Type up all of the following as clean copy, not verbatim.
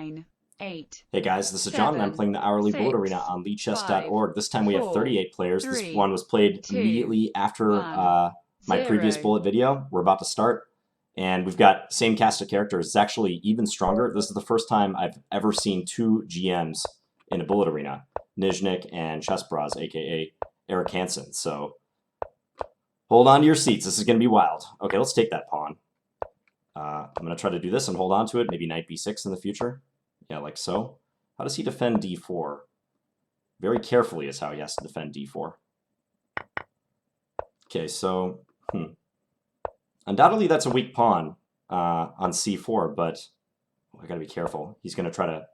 9, 8, Hey guys, this is John, and I'm 7, playing the Hourly Bullet Arena 6, on 5, Lichess.org. This time we have 4, 38 players. This one 3, was played 2, immediately after 1, my previous 0. Bullet video. We're about to start, and we've got same cast of characters. It's actually even stronger. This is the first time I've ever seen two GMs in a Bullet Arena, Nyzhnyk and Chessbras, aka Eric Hansen. So hold on to your seats. This is going to be wild. Okay, let's take that pawn. I'm going to try to do this and hold on to it. Maybe knight b6 in the future. Yeah, like so. How does he defend d4? Very carefully is how he has to defend d4. Okay, so undoubtedly that's a weak pawn on c4, but I gotta be careful. He's gonna try to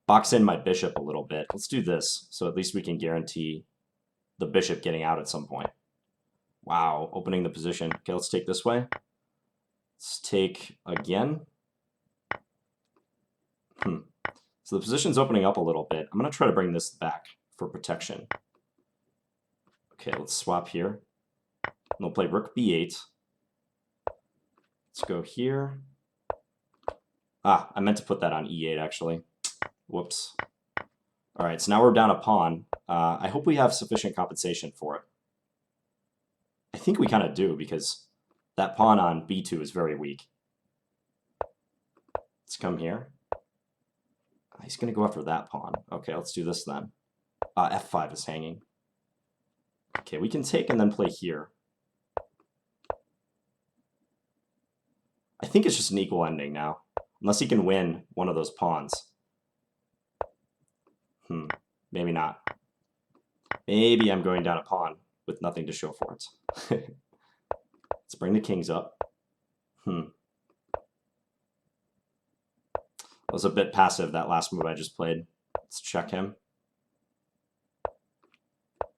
box in my bishop a little bit. Let's do this, so at least we can guarantee the bishop getting out at some point. Wow, opening the position. Okay, let's take this way. Let's take again. So the position's opening up a little bit. I'm going to try to bring this back for protection. Okay, let's swap here. We'll play rook b8. Let's go here. Ah, I meant to put that on e8, actually. Whoops. All right, so now we're down a pawn. I hope we have sufficient compensation for it. I think we kind of do, because that pawn on b2 is very weak. Let's come here. He's going to go after that pawn. Okay, let's do this then. F5 is hanging. Okay, we can take and then play here. I think it's just an equal ending now. Unless he can win one of those pawns. Maybe not. Maybe I'm going down a pawn with nothing to show for it. Let's bring the kings up. Was a bit passive, that last move I just played. Let's check him.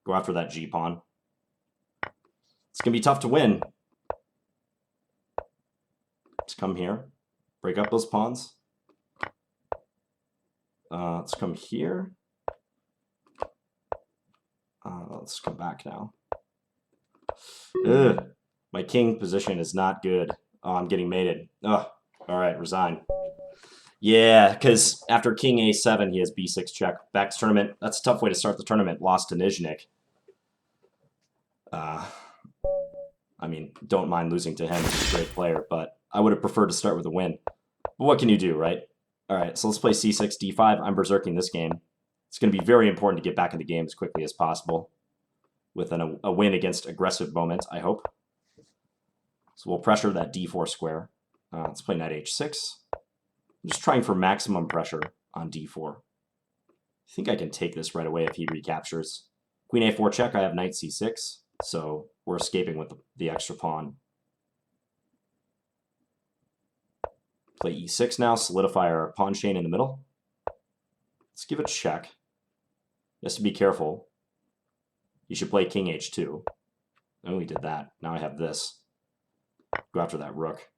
Go after that g-pawn. It's going to be tough to win. Let's come here. Break up those pawns. Let's come here. Let's come back now. Ugh. My king position is not good. Oh, I'm getting mated. Ugh. All right, resign. Yeah, because after king a7, he has b6 check. Back to tournament. That's a tough way to start the tournament. Lost to Nyzhnyk. I mean, don't mind losing to him. He's a great player, but I would have preferred to start with a win. But what can you do, right? All right, so let's play c6, d5. I'm berserking this game. It's going to be very important to get back in the game as quickly as possible with a win against aggressive moment, I hope. So we'll pressure that d4 square. Let's play knight h6. I'm just trying for maximum pressure on d4. I think I can take this right away if he recaptures. Queen a4 check, I have knight c6, so we're escaping with the extra pawn. Play e6 now, solidify our pawn chain in the middle. Let's give it a check. He has to be careful. You should play king h2. Oh, we did that. Now I have this. Go after that rook.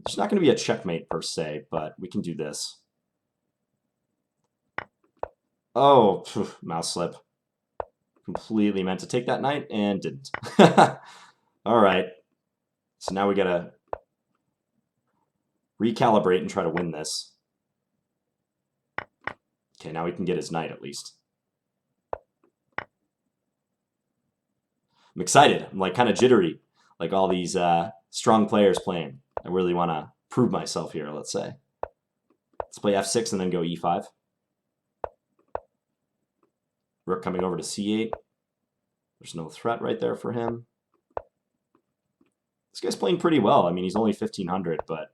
There's not going to be a checkmate per se, but we can do this. Oh, mouse slip. Completely meant to take that knight and didn't. All right. So now we got to recalibrate and try to win this. Okay, now we can get his knight at least. I'm excited. I'm like kind of jittery, like all these strong players playing. I really want to prove myself here, let's say. Let's play f6 and then go e5. Rook coming over to c8. There's no threat right there for him. This guy's playing pretty well. I mean, he's only 1500, but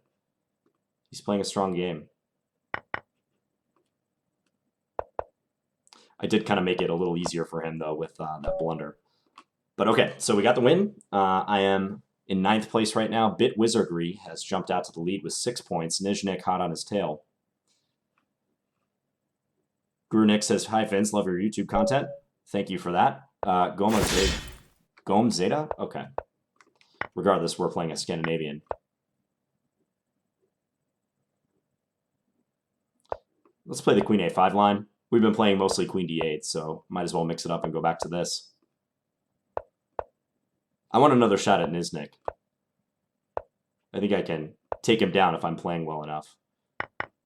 he's playing a strong game. I did kind of make it a little easier for him, though, with that blunder. But okay, so we got the win. I am in 9th place right now. Bit Wizardry has jumped out to the lead with 6 points. Nyzhnyk hot on his tail. Grunik says, "Hi, Vince. Love your YouTube content." Thank you for that. Gom Zeta? Okay. Regardless, we're playing a Scandinavian. Let's play the queen a5 line. We've been playing mostly queen d8, so might as well mix it up and go back to this. I want another shot at Nyzhnyk. I think I can take him down if I'm playing well enough.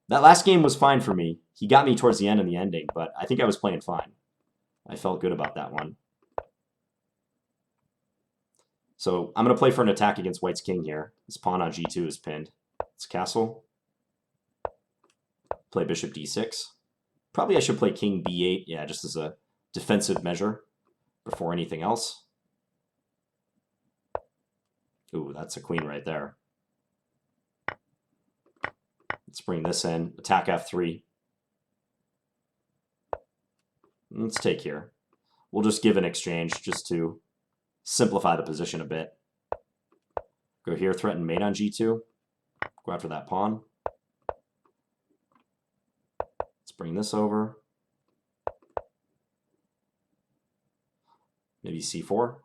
That last game was fine for me. He got me towards the end and the ending, but I think I was playing fine. I felt good about that one. So I'm going to play for an attack against White's king here. His pawn on g2 is pinned. It's castle. Play bishop d6. Probably I should play king b8, yeah, just as a defensive measure before anything else. Ooh, that's a queen right there. Let's bring this in. Attack f3. Let's take here. We'll just give an exchange just to simplify the position a bit. Go here, threaten mate on g2. Go after that pawn. Let's bring this over. Maybe c4.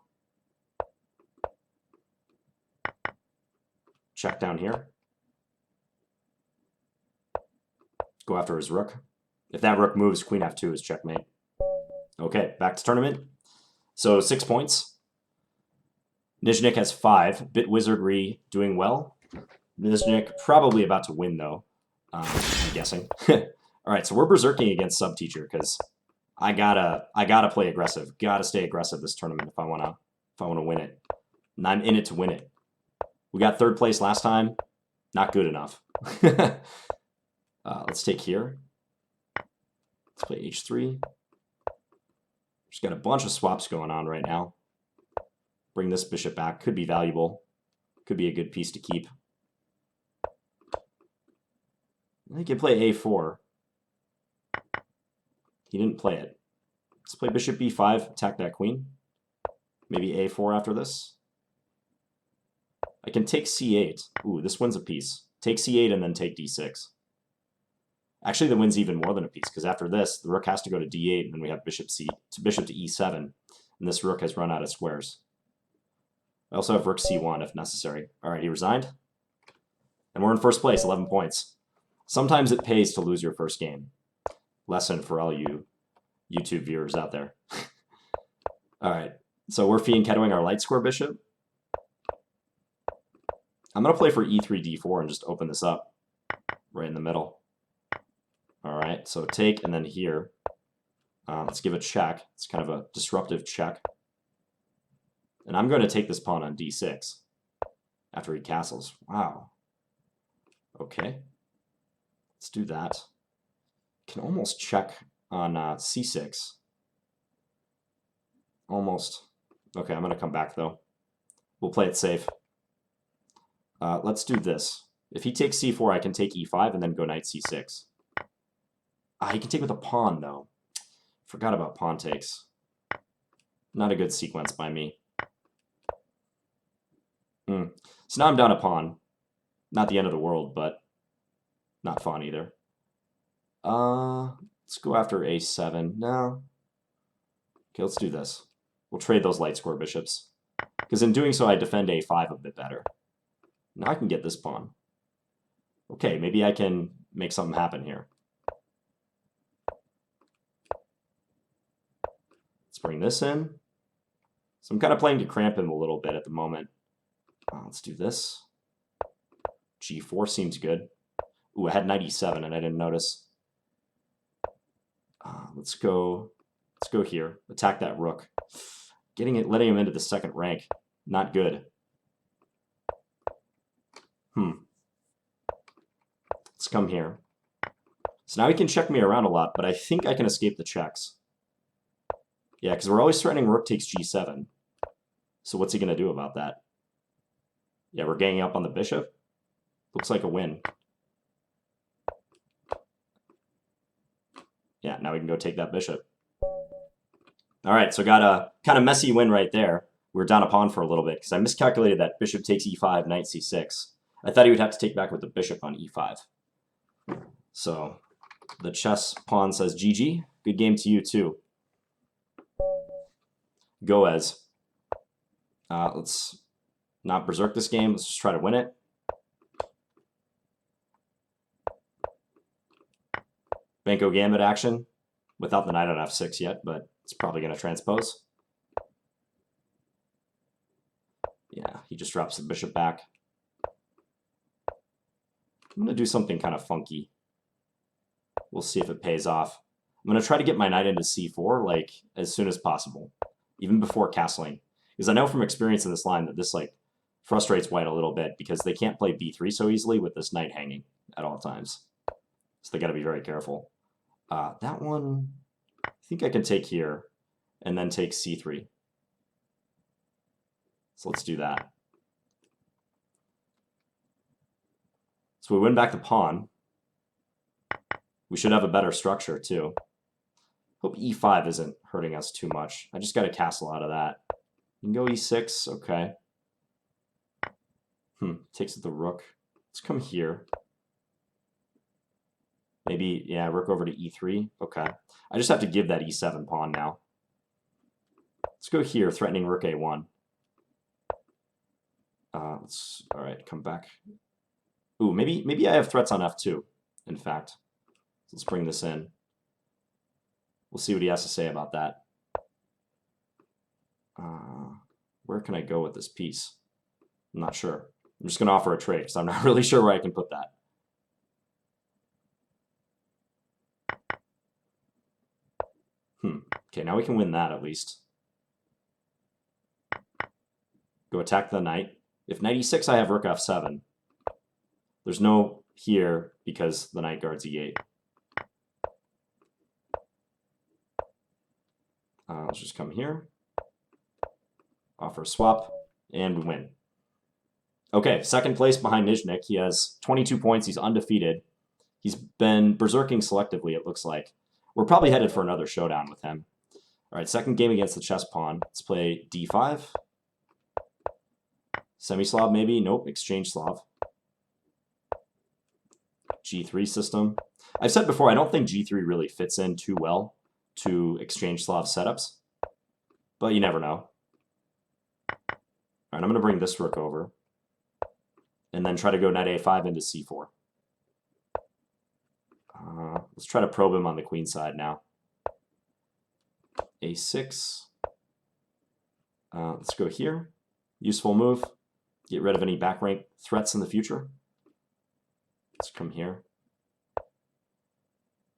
Check down here. Go after his rook. If that rook moves, queen f2 is checkmate. Okay, back to tournament. So 6 points. Nyzhnyk has 5. Bit Wizardry doing well. Nyzhnyk probably about to win, though. I'm guessing. All right, so we're berserking against Subteacher because I gotta play aggressive. Gotta stay aggressive this tournament if I wanna win it. And I'm in it to win it. We got 3rd place last time. Not good enough. Let's take here. Let's play h3. Just got a bunch of swaps going on right now. Bring this bishop back. Could be valuable. Could be a good piece to keep. I think he can play a4. He didn't play it. Let's play bishop b5, attack that queen. Maybe a4 after this. I can take c8. Ooh, this wins a piece. Take c8 and then take d6. Actually, the win's even more than a piece, because after this, the rook has to go to d8, and then we have bishop to e7, and this rook has run out of squares. I also have rook c1 if necessary. All right, he resigned. And we're in first place, 11 points. Sometimes it pays to lose your first game. Lesson for all you YouTube viewers out there. All right, so we're fianchettoing our light square bishop. I'm going to play for e3, d4 and just open this up right in the middle. All right, so take and then here. Let's give a check. It's kind of a disruptive check. And I'm going to take this pawn on d6 after he castles. Wow. Okay. Let's do that. Can almost check on c6. Almost. Okay, I'm going to come back, though. We'll play it safe. Let's do this. If he takes c4, I can take e5 and then go knight c6. He can take with a pawn, though. Forgot about pawn takes. Not a good sequence by me. So now I'm down a pawn. Not the end of the world, but not fun either. Let's go after a7. No. Okay, let's do this. We'll trade those light square bishops. Because in doing so, I defend a5 a bit better. Now I can get this pawn. Okay, maybe I can make something happen here. Let's bring this in. So I'm kind of playing to cramp him a little bit at the moment. Let's do this. g4 seems good. Ooh, I had knight e7 and I didn't notice. Let's go here. Attack that rook. Letting him into the second rank. Not good. Let's come here. So now he can check me around a lot, but I think I can escape the checks. Yeah, because we're always threatening rook takes g7. So what's he going to do about that? Yeah, we're ganging up on the bishop. Looks like a win. Yeah, now we can go take that bishop. All right, so got a kind of messy win right there. We were down a pawn for a little bit because I miscalculated that bishop takes e5, knight c6. I thought he would have to take back with the bishop on e5. So the chess pawn says GG. Good game to you too. Gowez. Let's not berserk this game. Let's just try to win it. Banco Gambit action without the knight on f6 yet, but it's probably going to transpose. Yeah, he just drops the bishop back. I'm going to do something kind of funky. We'll see if it pays off. I'm going to try to get my knight into c4 like as soon as possible, even before castling. Because I know from experience in this line that this like frustrates white a little bit because they can't play b3 so easily with this knight hanging at all times. So they got to be very careful. That one, I think I can take here and then take c3. So let's do that. So we win back the pawn. We should have a better structure too. Hope e5 isn't hurting us too much. I just got to castle out of that. You can go e6, okay. Takes the rook. Let's come here. Maybe, yeah, rook over to e3. Okay. I just have to give that e7 pawn now. Let's go here, threatening rook a1. All right, come back. Ooh, maybe I have threats on f2, in fact. So let's bring this in. We'll see what he has to say about that. Where can I go with this piece? I'm not sure. I'm just going to offer a trade because I'm not really sure where I can put that. Okay, now we can win that at least. Go attack the knight. If knight e6, I have rook f7. There's no here because the knight guards e8. Let's just come here. Offer a swap, and we win. Okay, second place behind Nyzhnyk. He has 22 points. He's undefeated. He's been berserking selectively, it looks like. We're probably headed for another showdown with him. All right, second game against the chess pawn. Let's play d5. Semi-Slav maybe? Nope, exchange Slav. G3 system. I've said before, I don't think G3 really fits in too well to exchange Slav setups, but you never know. All right, I'm going to bring this rook over and then try to go knight a5 into c4. Let's try to probe him on the queen side now. a6. Let's go here. Useful move. Get rid of any back rank threats in the future. Let's come here.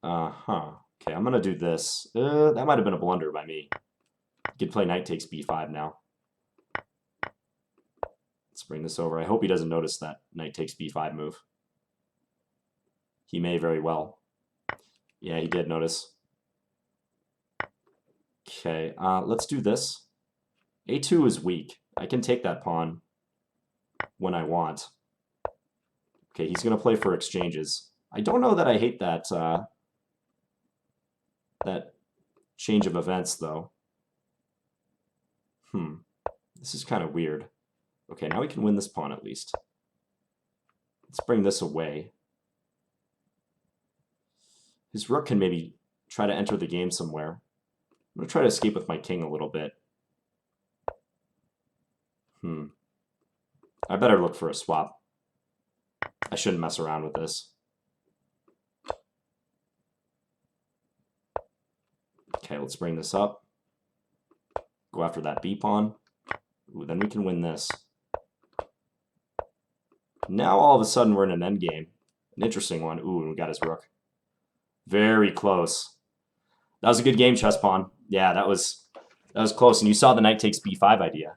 Okay, I'm going to do this. That might have been a blunder by me. Could play knight takes b5 now. Let's bring this over. I hope he doesn't notice that knight takes b5 move. He may very well. Yeah, he did notice. Okay, let's do this. a2 is weak. I can take that pawn when I want. Okay, he's going to play for exchanges. I don't know that I hate that that change of events, though. This is kind of weird. Okay, now we can win this pawn at least. Let's bring this away. His rook can maybe try to enter the game somewhere. I'm going to try to escape with my king a little bit. I better look for a swap. I shouldn't mess around with this. Okay, let's bring this up. Go after that b pawn. Ooh, then we can win this. Now all of a sudden we're in an endgame. An interesting one. Ooh, and we got his rook. Very close. That was a good game, chess pawn. Yeah, that was close. And you saw the knight takes b5 idea.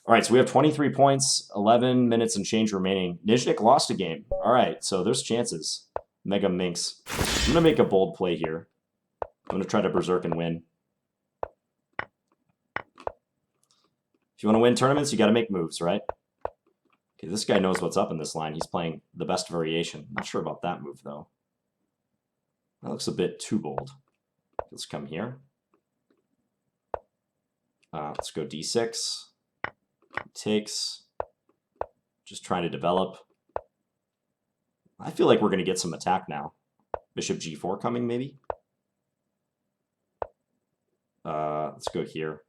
All right, so we have 23 points, 11 minutes and change remaining. Nyzhnyk lost a game. All right, so there's chances. Mega minx. I'm going to make a bold play here. I'm going to try to berserk and win. If you want to win tournaments, you got to make moves, right? Okay, this guy knows what's up in this line. He's playing the best variation. Not sure about that move, though. That looks a bit too bold. Let's come here. Let's go d6. Takes. Just trying to develop. I feel like we're going to get some attack now. Bishop g4 coming, maybe? Let's go here.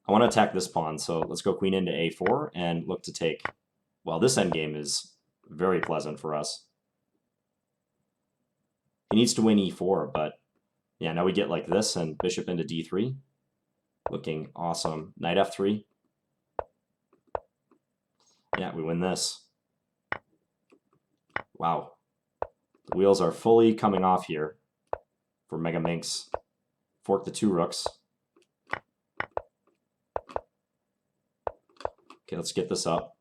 I want to attack this pawn, so let's go queen into a4 and look to take. Well, this endgame is very pleasant for us. He needs to win e4, but yeah, now we get like this and bishop into d3. Looking awesome. Knight f3. Yeah, we win this. Wow. The wheels are fully coming off here for Mega Minx. Fork the 2 rooks. Okay, let's get this up.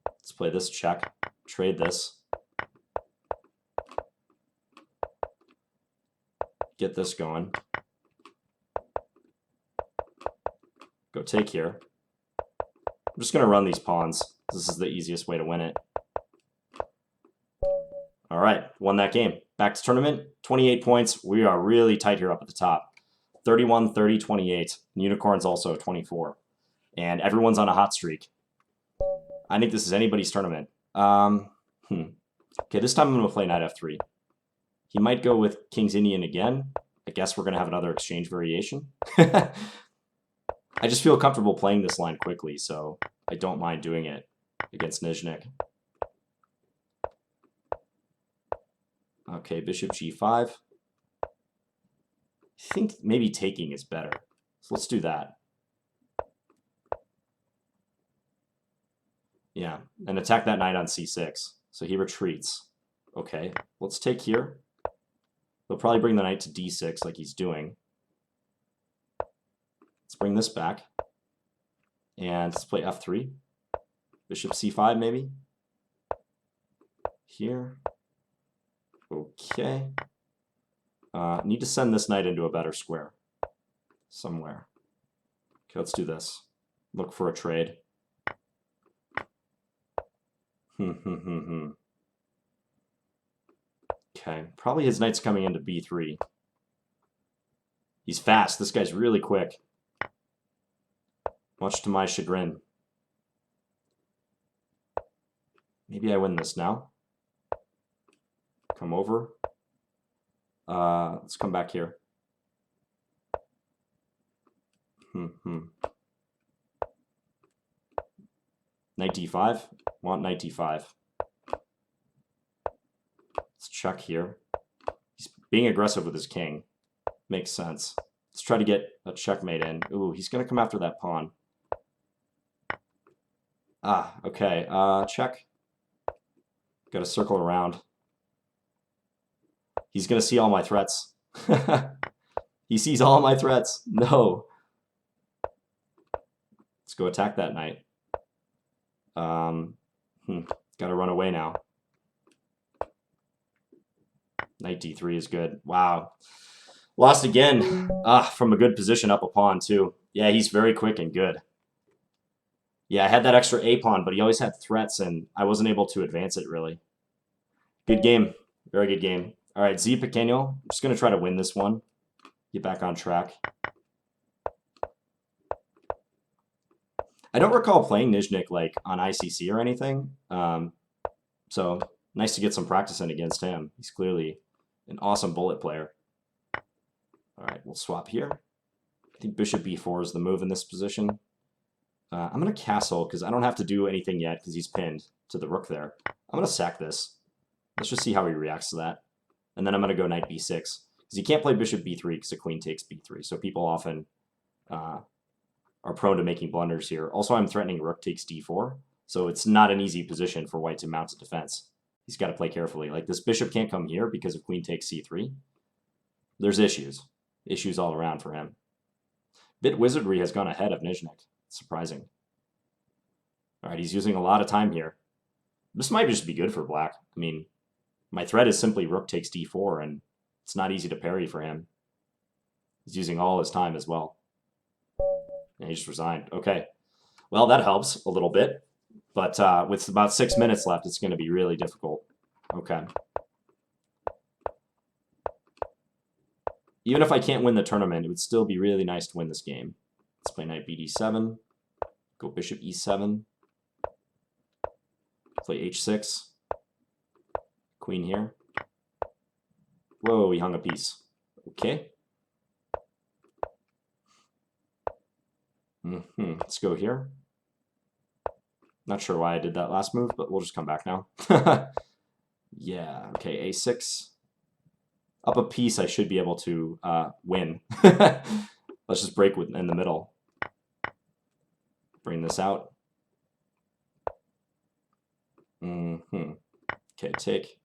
Let's play this check. Trade this. Get this going. Go take here. I'm just going to run these pawns. This is the easiest way to win it. All right, won that game. Back to tournament, 28 points. We are really tight here up at the top. 31, 30, 28. Unicorns also 24. And everyone's on a hot streak. I think this is anybody's tournament. Okay, this time I'm going to play knight f3. He might go with king's Indian again. I guess we're going to have another exchange variation. I just feel comfortable playing this line quickly, so I don't mind doing it against Nyzhnyk. Okay, bishop g5. I think maybe taking is better. So let's do that. Yeah, and attack that knight on c6. So he retreats. Okay, let's take here. He'll probably bring the knight to d6 like he's doing. Let's bring this back. And let's play f3. Bishop c5 maybe. Here. Okay. Need to send this knight into a better square. Somewhere. Okay, let's do this. Look for a trade. Okay, probably his knight's coming into b3. He's fast. This guy's really quick. Much to my chagrin. Maybe I win this now. Come over. Let's come back here. Knight d5. Want knight d5. Let's check here. He's being aggressive with his king. Makes sense. Let's try to get a checkmate in. Ooh, he's going to come after that pawn. Ah, okay. Check. Got to circle around. He's going to see all my threats. He sees all my threats. No. Let's go attack that knight. Got to run away now. Knight d3 is good. Wow. Lost again. From a good position up a pawn, too. Yeah, he's very quick and good. Yeah, I had that extra A pawn, but he always had threats, and I wasn't able to advance it, really. Good game. Very good game. All right, Z Pequeño. I'm just going to try to win this one. Get back on track. I don't recall playing Nyzhnyk, like, on ICC or anything. So, nice to get some practice in against him. He's clearly an awesome bullet player. All right, we'll swap here. I think bishop b4 is the move in this position. I'm going to castle because I don't have to do anything yet because he's pinned to the rook there. I'm going to sack this. Let's just see how he reacts to that. And then I'm going to go knight b6 because he can't play bishop b3 because the queen takes b3. So people often are prone to making blunders here. Also, I'm threatening rook takes d4. So it's not an easy position for white to mount a defense. He's got to play carefully. Like this bishop can't come here because of queen takes c3. There's issues. Issues all around for him. Bit Wizardry has gone ahead of Nyzhnyk. Surprising. All right, he's using a lot of time here. This might just be good for black. I mean, my threat is simply rook takes d4, and it's not easy to parry for him. He's using all his time as well. And he just resigned. Okay. Well, that helps a little bit. But with about 6 minutes left, it's going to be really difficult. Okay. Even if I can't win the tournament, it would still be really nice to win this game. Let's play knight bd7. Go bishop e7. Play h6. Queen here. Whoa, he hung a piece. Okay. Let's go here. Not sure why I did that last move, but we'll just come back now. Yeah, okay, a6. Up a piece, I should be able to win. Let's just break in the middle. Bring this out. Okay, take.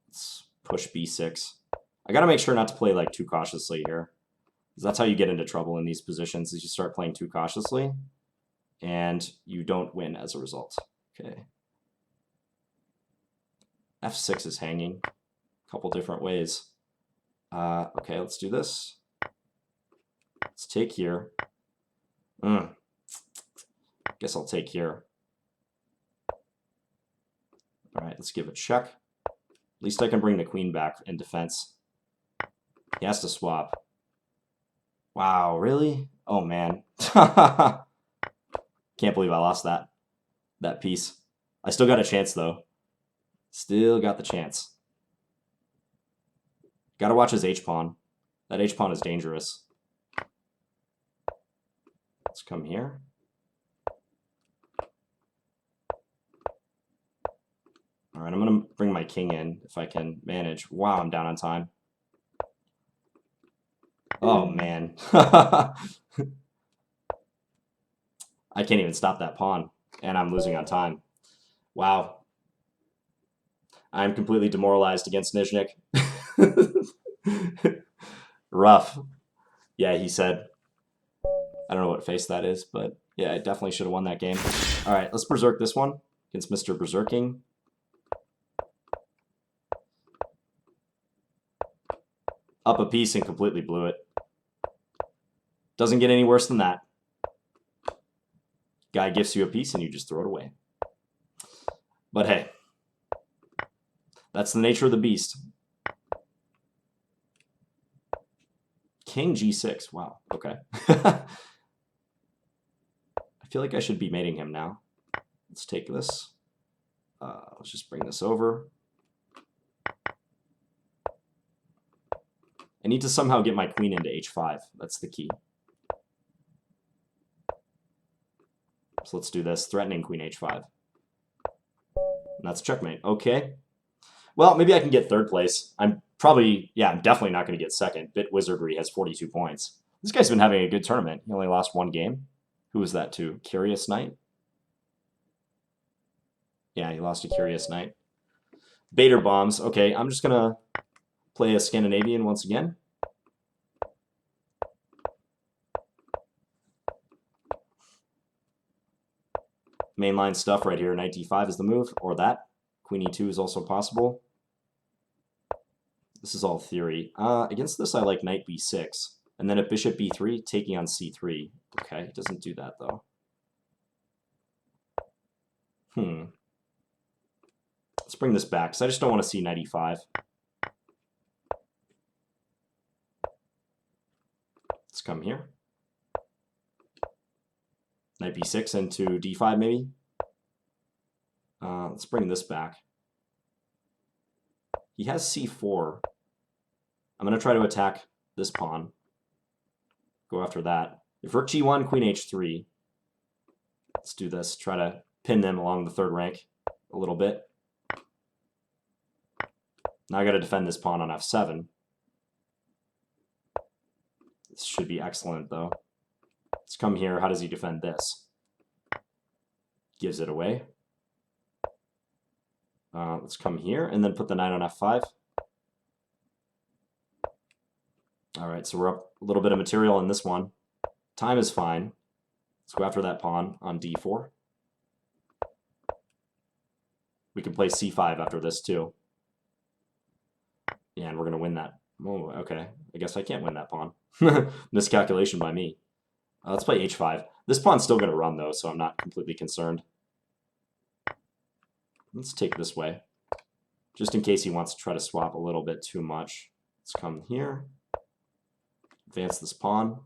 Let's push b6. I gotta make sure not to play like too cautiously here. That's how you get into trouble in these positions, is you start playing too cautiously, and you don't win as a result. Okay. f6 is hanging a couple different ways. Okay, let's do this. Let's take here. Guess I'll take here. All right, let's give a check. At least I can bring the queen back in defense. He has to swap. Wow, really? Oh, man. Can't believe I lost that piece. I still got a chance, though. Still got the chance. Gotta watch his h-pawn. That h-pawn is dangerous. Let's come here. All right, I'm going to bring my king in if I can manage. Wow, I'm down on time. Oh, man. I can't even stop that pawn, and I'm losing on time. Wow. I'm completely demoralized against Nyzhnyk. Rough. Yeah, he said. I don't know what face that is, but yeah, I definitely should have won that game. All right, let's berserk this one against Mr. Berserking. Up a piece and completely blew it. Doesn't get any worse than that. Guy gifts you a piece and you just throw it away. But hey, that's the nature of the beast. King g6. Wow. Okay. I feel like I should be mating him now. Let's take this. Let's just bring this over. I need to somehow get my queen into h5. That's the key. So let's do this. Threatening queen h5. And that's checkmate. Okay. Well, maybe I can get third place. I'm definitely not going to get second. Bit Wizardry has 42 points. This guy's been having a good tournament. He only lost one game. Who was that to? Curious Knight? Yeah, he lost to Curious Knight. Bader Bombs. Okay, I'm just going to play a Scandinavian once again. Mainline stuff right here. Knight d5 is the move, or that. Queen e2 is also possible. This is all theory. Against this, I like knight b6. And then a bishop b3, taking on c3. Okay, it doesn't do that, though. Let's bring this back, because I just don't want to see knight e5. Let's come here. Knight b6 into d5, maybe. Let's bring this back. He has c4. I'm going to try to attack this pawn. Go after that. If rook g1, queen h3. Let's do this. Try to pin them along the third rank a little bit. Now I got to defend this pawn on f7. This should be excellent, though. Let's come here. How does he defend this? Gives it away. Let's come here and then put the knight on f5. All right, so we're up a little bit of material in this one. Time is fine. Let's go after that pawn on d4. We can play c5 after this, too. Yeah, and we're going to win that. Oh, okay. I guess I can't win that pawn. Miscalculation by me. Let's play h5. This pawn's still going to run, though, so I'm not completely concerned. Let's take this way, just in case he wants to try to swap a little bit too much. Let's come here. Advance this pawn.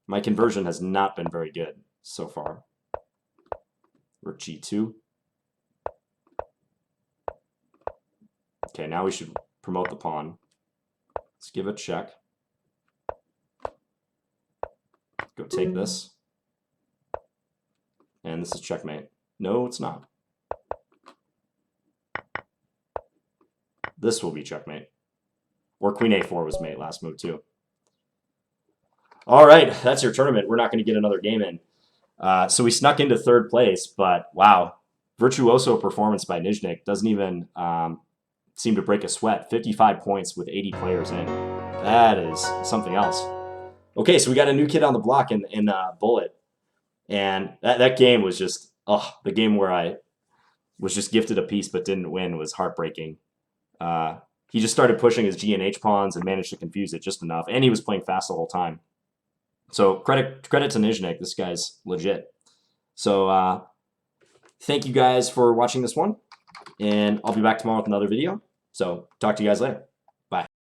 My conversion has not been very good so far. Rook g2. Okay, now we should promote the pawn. Let's give a check. Go take this. And this is checkmate. No, it's not. This will be checkmate. Or queen a4 was mate last move, too. All right, that's your tournament. We're not going to get another game in. So we snuck into third place, but wow, virtuoso performance by Nyzhnyk. Doesn't even seem to break a sweat. 55 points with 80 players in. That is something else. Okay, so we got a new kid on the block in Bullet. And that game was just, the game where I was just gifted a piece but didn't win was heartbreaking. He just started pushing his G and H pawns and managed to confuse it just enough. And he was playing fast the whole time. So credit to Nyzhnyk. This guy's legit. So thank you guys for watching this one. And I'll be back tomorrow with another video. So talk to you guys later.